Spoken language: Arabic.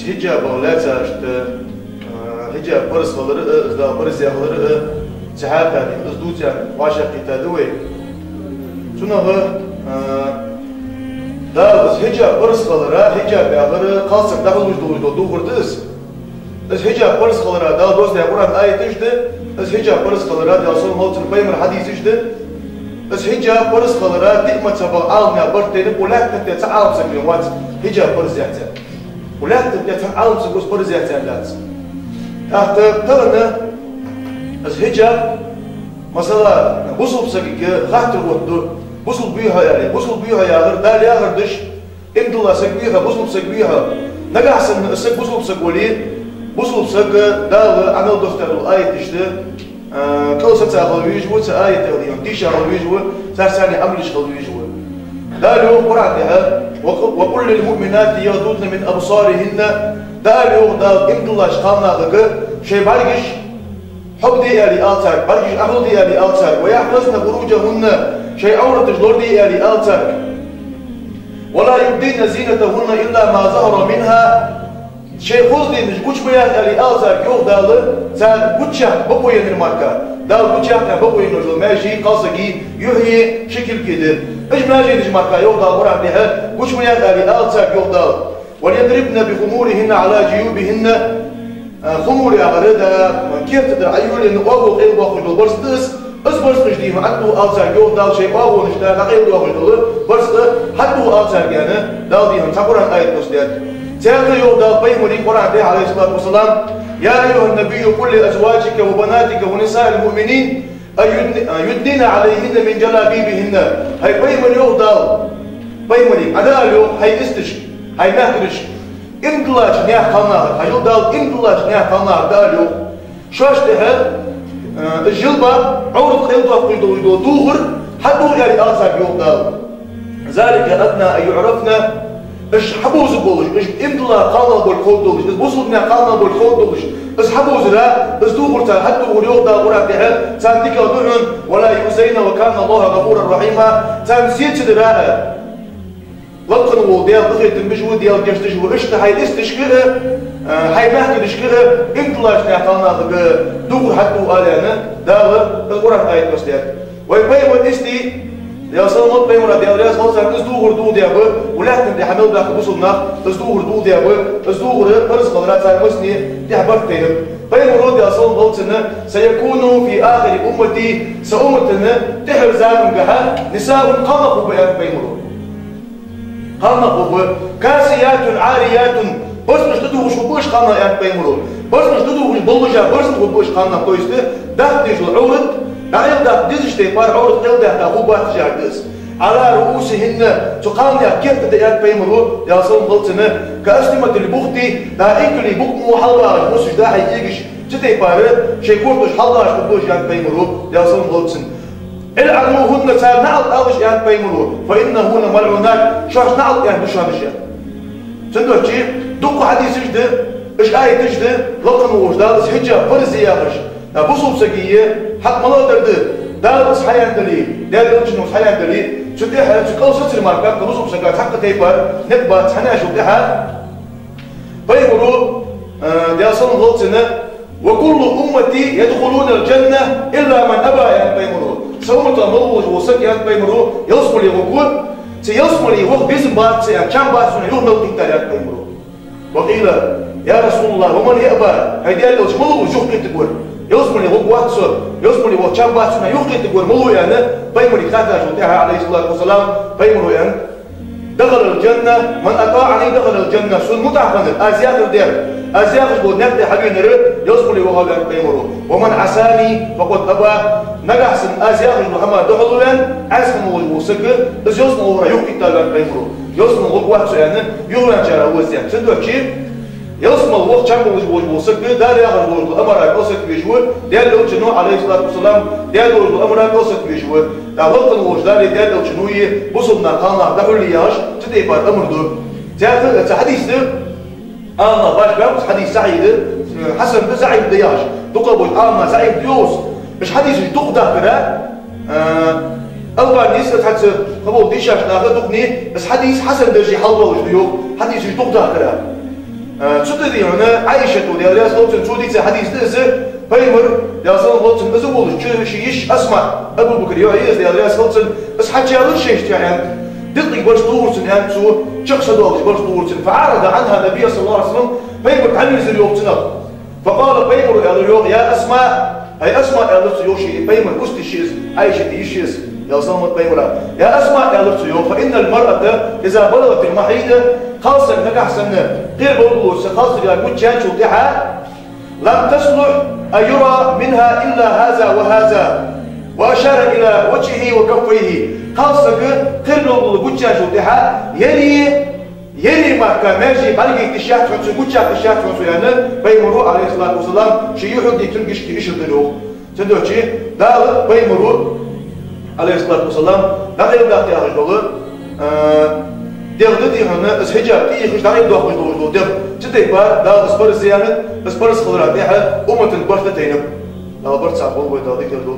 hijab ولا تاشت hijab برس خلر إذا برس يخلر سحاب هذه أصدوتها واشق تدوي شنو هو دا بس hijab برس خلر hijab يخلر خاصة داخل وجود دو فردس بس hijab برس خلر دا دوست يقولون آية تجد بس hijab برس خلر دا أصلا هوت البيم الحديث تجد بس hijab برس خلر ديما تبع عالم يا برتين ولا تبتدي عالم سكريوات hijab برس يحتاج ولا تبتدي عالم سكوس برس يحتاج لات تحت ترنا بس hijab مثلا بوصل بسكيك خاطر ودو بوصل بيها يعني بوصل بيها يا غير دال يا غير دش امد الله سكبيها بوصل بسكبيها نجح سن السك بوصل بسكولي بوصل بسك دال أنا دكتور الآية تشتى كل سنة خلويج وتآية تغليهم تيشا خلويج وتحساني أملش خلويج دالوا قرعتها وكل المؤمنات يغضضن من أبصارهن دالوا دال امد الله شقامنا ذك شيء بارجش حب دي آلي آلتاك بارجش أهل دي آلي آلتاك ويحفظن فروجهن شيء عورة جلور دي آلي آلتاك ولا يبدين زينتهن إلا ما ظهر منها شيء خذ دي مش كوش بيان آلي آلتاك يوغ دال سان كوتشا بقوين الماركة دال كوتشا بقوين نجل ماشي قاصقي يحيي شكل كده إيش ماشي نج ماركة يوغ دال قرع بها كوش بيان آلي آلتاك يوغ دال وليضربن بخمورهن على جيوبهن خمور يا غريدة كيف تدري عيول إنه أبو غير باخذ البرص برص مش دي حتى أوصل يوم دال شيء أبو نشتغل غير باخذ البرص حتى أوصل يعني دال دي هم تقرأ آية مسدات تأخذ يوم دال بيموني قرآن ده عليه الصلاة والسلام يا أيها النبي كل أزواجك وبناتك ونساء المؤمنين يدنين عليهن من جلابيبهن هاي بيموني يوم دال بيموني أنا اليوم هاي استش هاي نهرش إندلاج نيا خنار هايو دال إندلاج نيا خنار دالو شاش تهل الجلبة عورض خلطة قيدو دوغر حدو يعني آثار يوم دال ذلك أدنى أن يعرفنا إيش حبوز بولش إيش إندلا قانا بالخوض دولش إيش بوصلنا قانا بالخوض دولش إيش حبوز لا إيش دوغر تا حدو يوم دال ورا تهل تانديك دهن ولا يؤذينا وكان الله غفورا رحيما تانسيت دراء لقن وديال دخل تنبجو ديال جشتش وإشت هاي استشكله هاي مهد الشكله إنطلاش نعطانا دور حتى آلينا داغ القرآن آية بسيط ويبين ودستي يا سلام بين ديال رياض خلاص تزدور دو ديابو ولا تندي حمل داك بوصلنا تزدور دو ديابو تزدور برز قدرات مسني تحبرتين بين ورود يا سلام قلتنا سيكون في آخر أمتي سأمتنا تحر زامن جها نساء قلقوا بين ورود قلنا قبوا كاسيات عاريات بس مش تدوش وبوش قلنا يعني بيمرون بس مش تدوش بلجا بس وبوش قلنا كويسته ده تيجي العورد ده يبدأ ديزش تيبار عورد قلده تابوبات جاردس على رؤوسهن تقامنا كيف تدعيات بيمرون يا صلى قلتنا كأسلمة البختي ده إنكلي بقمو حلواش موسش ده هيجيش تتيبار شي كورتش حلواش وبوش يعني بيمرون يا صلى قلتنا العنوهن سال نعط أوش يعني بيمرون فإنهن ملعونات شاش نعط يعني بشانشة تندوش شيء دقوا حديث جده إيش آية جده لقن وجدال إيش حجة فرز ياخش بوصل بسقية حق ملا درده دال إيش حياة دلي دال إيش نوش حياة دلي شو ده حال شو كل ستر ماركات بوصل بسقية حق تيبر نبات حنا شو ده حال بيمرون ده أصلا غلطنا وكل أمتي يدخلون الجنة إلا من أبى يعني بيمرون سومت ملوج وسك يعني بيمرون يصبر يغقول سيصبر يغق بيزن بات سيان كم بات سنة يوم نلقي تاريخ بيمرون وقيل يا رسول الله ومن يأبى هيدي قال له ملوج يغقي تقول يصبر يغق واتسر يصبر يغق كم بات سنة يغقي تقول ملوج يعني بيمر يخاطر جوتها عليه الصلاة والسلام بيمر يعني دخل الجنة من أطاعني دخل الجنة سن متعقد أزياء الدير أزياء الجود نبدأ حبيب نرد يصبر وهو يعني بيمره ومن عساني فقد أبى نجح سن أزياء محمد دخلوا يعني أسمع وسكر بس يصنع ورا يوقي تالان بيمره يصنع وقت يعني يغرن جرا وزيان سندوك شيء يصنع وقت شام وسكر دار ياخذ الأمر قصة بيجول ديال لو شنو عليه الصلاة والسلام ديال الأمر قصة بيجول تعلق الوجدان ديال لو شنو بصلنا قانا دخل لياش تديبار أمر دول تعرف حديث ده أنا باش بس حديث سعيد حسن بن سعيد دياش تقبل أنا سعيد ديوس مش حديث تقدر كده أول نيس تحت قبول ديشاش ناخذ دقني بس حديث حسن درجي حلوة وجديو حديث يدق داخلها تشتدي هنا عايشة ودي عليها صوت تشودي حديث ده بيمر يا صلى الله عليه وسلم أزول شيش أسمع أبو بكر يعيز دي عليها صوت بس حتى على الشيء يعني دقيق برش طورتن يعني سو شخص دوالش برش طورتن فعرض عنها النبي صلى الله عليه وسلم بيمر عن يزل يوقتنا فقال بيمر يا أسماء أي أسماء يا لفت يوشي بيمر أستشيز عايشة يشيز يا صلى بيمر يا أسماء يا لفت يو فإن المرأة إذا بلغت المحيض خاصة إنك أحسن غير بلغوس خاصة إذا كنت جانش وضحى لم تصلح أن يرى منها إلا هذا وهذا وأشار إلى وجهه وكفيه خاصة غير بلغوس كنت جانش وضحى يلي ما كماجي بالغ تشاهد فنسو كنت تشاهد فنسو يعني بيمرو عليه الصلاة والسلام شيء يحدي تنقش كيش الدلو تندوشي دال بيمرو عليه الصلاة والسلام لا غير داخل يا رجل دغدي هنا اسحجاب تي خش داري دوخ دو دغ تدي با دا اسبر زيانه اسبر خضرات يحل امه البرت تينب لا برت صاحب هو دا ديك دو